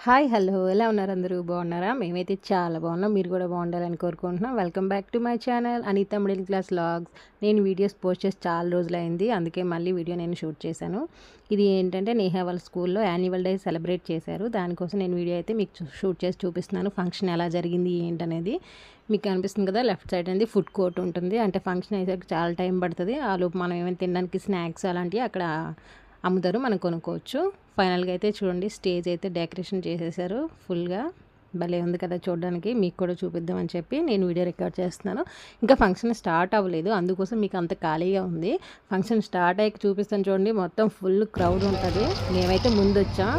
Hi hello ఎలా ఉన్నారు అందరూ బాగున్నారా? మేమైతే చాలా బాగున్నాం. మీరు కూడా బాగుండాలని కోరుకుంటున్నాం. Welcome back to my channel Anitha middle class vlogs. నేను వీడియోస్ పోస్ట్ చేసి చాలా రోజులైంది, అందుకే మళ్ళీ వీడియో నేను షూట్ చేశాను. ఇది ఏంటంటే నేహా వాళ్ళ స్కూల్లో యాన్యువల్ డే సెలబ్రేట్ చేశారు. దానికోసం నేను వీడియో అయితే మీకు షూట్ చేసి చూపిస్తున్నాను. ఫంక్షన్ ఎలా జరిగింది ఏంటనేది మీకు అనిపిస్తుంది కదా. లెఫ్ట్ సైడ్ అనేది ఫుడ్ కోర్ట్ ఉంటుంది. అంటే ఫంక్షన్ అయ్యేసరికి చాలా టైం పడుతుంది. ఆ లోపు మనం ఏమైనా తినడానికి స్నాక్స్ అలాంటివి అక్కడ అమ్ముతారు, మనం కొనుక్కోవచ్చు. ఫైనల్గా అయితే చూడండి, స్టేజ్ అయితే డెకరేషన్ చేసేసారు ఫుల్గా. భలే ఉంది కదా చూడడానికి. మీకు కూడా చూపిద్దామని చెప్పి నేను వీడియో రికార్డ్ చేస్తున్నాను. ఇంకా ఫంక్షన్ స్టార్ట్ అవ్వలేదు, అందుకోసం మీకు అంత ఖాళీగా ఉంది. ఫంక్షన్ స్టార్ట్ అయ్యాక చూపిస్తాను చూడండి. మొత్తం ఫుల్ క్రౌడ్ ఉంటుంది. మేమైతే ముందు వచ్చాం,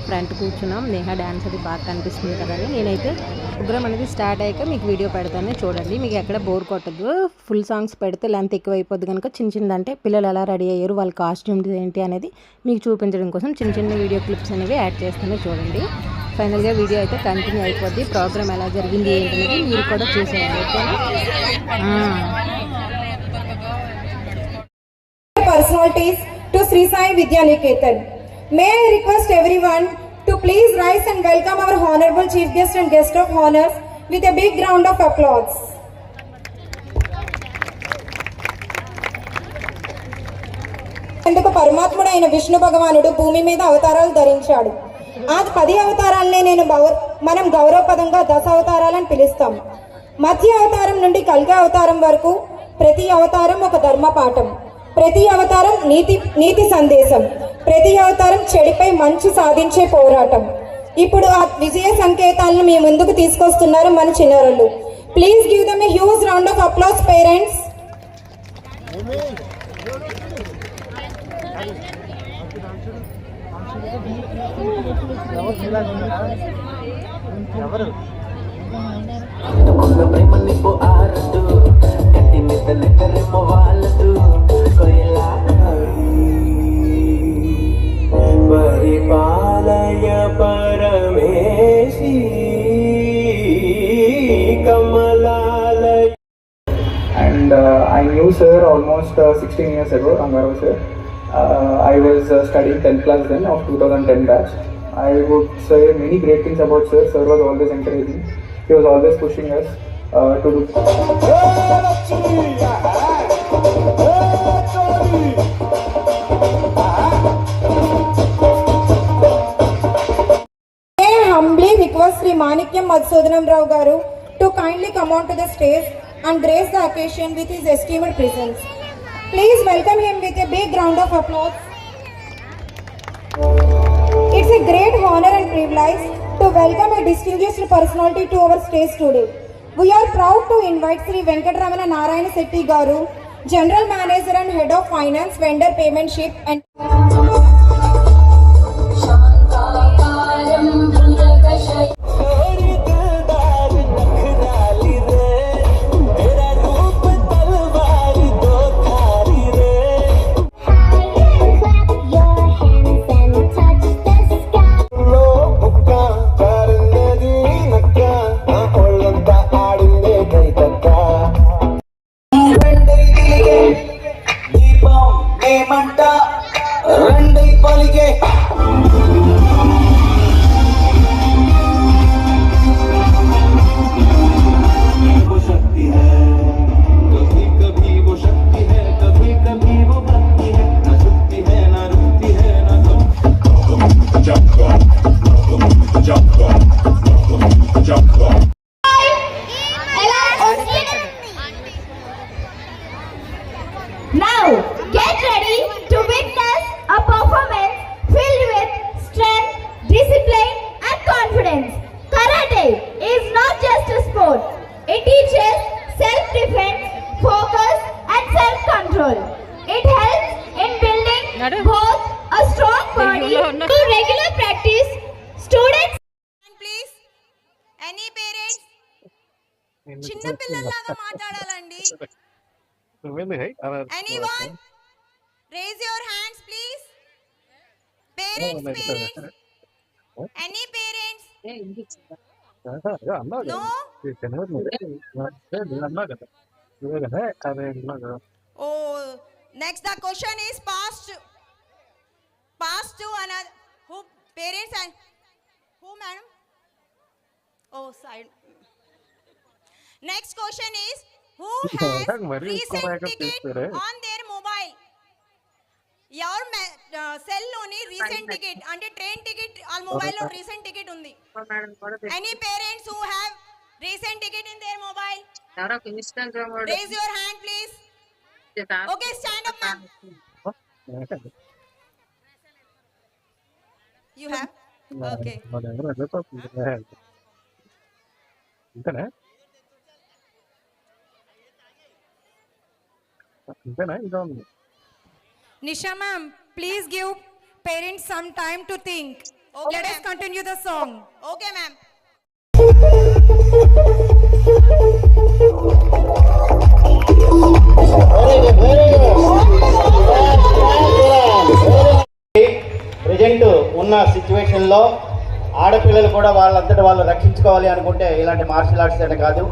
ఫ్రంట్ కూర్చున్నాం. నేహా డ్యాన్స్ అది బాగా కనిపిస్తుంది కదని నేనైతే ప్రోగ్రామ్ అనేది స్టార్ట్ అయ్యాక మీకు వీడియో పెడతాను చూడండి. మీకు ఎక్కడ బోర్ కొట్టదు. ఫుల్ సాంగ్స్ పెడితే లెంత్ ఎక్కువ అయిపోద్ది కనుక చిన్న చిన్నదంటే పిల్లలు ఎలా రెడీ అయ్యారు, వాళ్ళ కాస్ట్యూమ్స్ ఏంటి అనేది మీకు చూపించడం కోసం చిన్న చిన్న వీడియో క్లిప్స్ అనేవి యాడ్ చేస్తాను చూడండి. ఫైనల్గా వీడియో అయితే కంటిన్యూ అయిపోద్ది. ప్రోగ్రామ్ ఎలా జరిగింది ఏంటనేది మీరు కూడా చూసేయండి. Personalities to Sri Sai Vidya Niketan. May I request everyone to please rise and welcome our honorable chief guest and guest of honors with a big round of applause. ఎందుకు పరమాత్ముడైన విష్ణు భగవానుడు భూమి మీద అవతారాలు ధరించాడు. ఆ 10 అవతారాలనే మనం గౌరవపదంగా 10 అవతారాలని పిలుస్తాం. మధ్య అవతారం నుండి కల్కి అవతారం వరకు ప్రతి అవతారం ఒక ధర్మ పాఠం, ప్రతి అవతారం నీతి సందేశం, ప్రతి అవతారం చెడిపై మంచి సాధించే పోరాటం. ఇప్పుడు ఆ విజయ సంకేతాలను మీ ముందుకు తీసుకొస్తున్నారు మన చిన్నారులు. Please give them a huge round of applause parents. పరిపాలయ పరమేశి కమలాలయ. And I knew sir almost 16 years ago, Rangarao sir. I was studying 10th class then of 2010 batch. I would say many great things about sir. Sir was always encouraging. He was always pushing us to do. Humbly request Sri Manikyam Madhusudanam Rao Garu to kindly come on to the stage and grace the occasion with his esteemed presence. Please welcome him with a big round of applause. It's a great honor and privilege to welcome a distinguished personality to our stage today. We are proud to invite Sri Venkatramana Narayana Setti Garu, General Manager and Head of Finance, Vendor Paymentship and Now, get ready to witness a performance filled with strength, discipline and confidence. Karate is not just a sport. It teaches self-defense, focus and self-control. It helps in building both a strong body through regular practice. Students, please, any parents, చిన్న పిల్లల్లాగా మాట్లాడాలండి. Anyone? Raise your hands, please. Parents. Any parents? No? Oh, next the question is passed to another. Who parents and who madam? Oh, side. Next question is, who has recent ticket on their mobile? Your cell loni recent ticket ante train ticket al mobile lo recent ticket undi. Any parents who have recent ticket in their mobile? Raise your hand please. Okay, stand up ma'am. You have? Okay. Nisha ma'am, please give parents some time to think. Okay, Let us ma'am. continue the song. Okay ma'am. Present ఉన్న సిచ్యువేషన్లో ఆడపిల్లలు కూడా వాళ్ళంతటా వాళ్ళు రక్షించుకోవాలి అనుకుంటే ఇలాంటి martial arts అనే కాదు,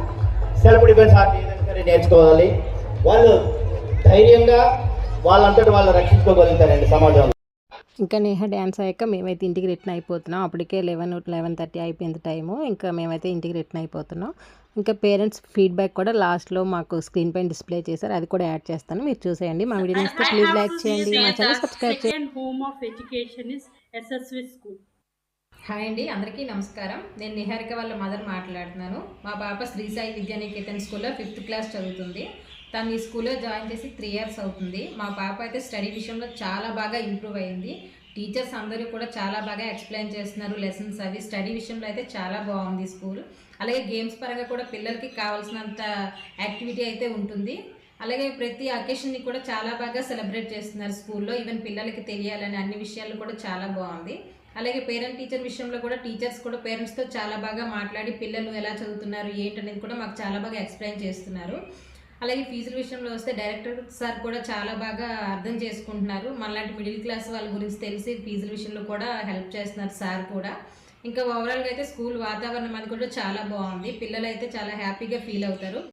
సెల్ఫ్ డిఫెన్స్ ఆర్ట్ ఏదైనా సరే నేర్చుకోవాలి. వాళ్ళు ధైర్యంగా వాళ్ళంతటా వాళ్ళు రక్షించుకోగలుగుతారండి సమాజంలో. ఇంకా నేహ డ్యాన్స్ అయ్యాక మేమైతే ఇంటికి రిటర్న్ అయిపోతున్నాం. అప్పటికే 11:30 అయిపోయింది టైము. ఇంకా మేమైతే ఇంటికి రిటర్న్ అయిపోతున్నాం. ఇంకా పేరెంట్స్ ఫీడ్బ్యాక్ కూడా లాస్ట్లో మాకు స్క్రీన్ పైన డిస్ప్లే చేశారు, అది కూడా యాడ్ చేస్తాను, మీరు చూసేయండి. మా వీడియో నచ్చితే ప్లీజ్ లైక్ చేయండి, మా ఛానల్ సబ్స్క్రైబ్ చేయండి. Home of education is SSV school. Hi అండి, అందరికీ నమస్కారం. నేను నిహారిక వాళ్ళ మదర్ మాట్లాడుతున్నాను. మా పాప శ్రీ సాయి విద్యానికేతన్ స్కూల్లో 5th క్లాస్ చదువుతుంది. తను ఈ స్కూల్లో జాయిన్ చేసి 3 years అవుతుంది. మా పాప అయితే స్టడీ విషయంలో చాలా బాగా ఇంప్రూవ్ అయింది. టీచర్స్ అందరూ కూడా చాలా బాగా ఎక్స్ప్లెయిన్ చేస్తున్నారు లెసన్స్ అవి. స్టడీ విషయంలో అయితే చాలా బాగుంది స్కూల్. అలాగే గేమ్స్ పరంగా కూడా పిల్లలకి కావాల్సినంత యాక్టివిటీ అయితే ఉంటుంది. అలాగే ప్రతి అకేషన్ని కూడా చాలా బాగా సెలబ్రేట్ చేస్తున్నారు స్కూల్లో. ఈవెన్ పిల్లలకి తెలియాలని అన్ని విషయాలు కూడా చాలా బాగుంది. అలాగే పేరెంట్ టీచర్ విషయంలో కూడా టీచర్స్ కూడా పేరెంట్స్తో చాలా బాగా మాట్లాడి పిల్లలు ఎలా చదువుతున్నారు ఏంటనేది కూడా మాకు చాలా బాగా ఎక్స్ప్లెయిన్ చేస్తున్నారు. అలాగే ఫీజుల విషయంలో వస్తే డైరెక్టర్ సార్ కూడా చాలా బాగా అర్థం చేసుకుంటున్నారు. మనలాంటి మిడిల్ క్లాస్ వాళ్ళ గురించి తెలిసి ఫీజుల విషయంలో కూడా హెల్ప్ చేస్తున్నారు సార్ కూడా. ఇంకా ఓవరాల్గా అయితే స్కూల్ వాతావరణం అది కూడా చాలా బాగుంది. పిల్లలు అయితే చాలా హ్యాపీగా ఫీల్ అవుతారు.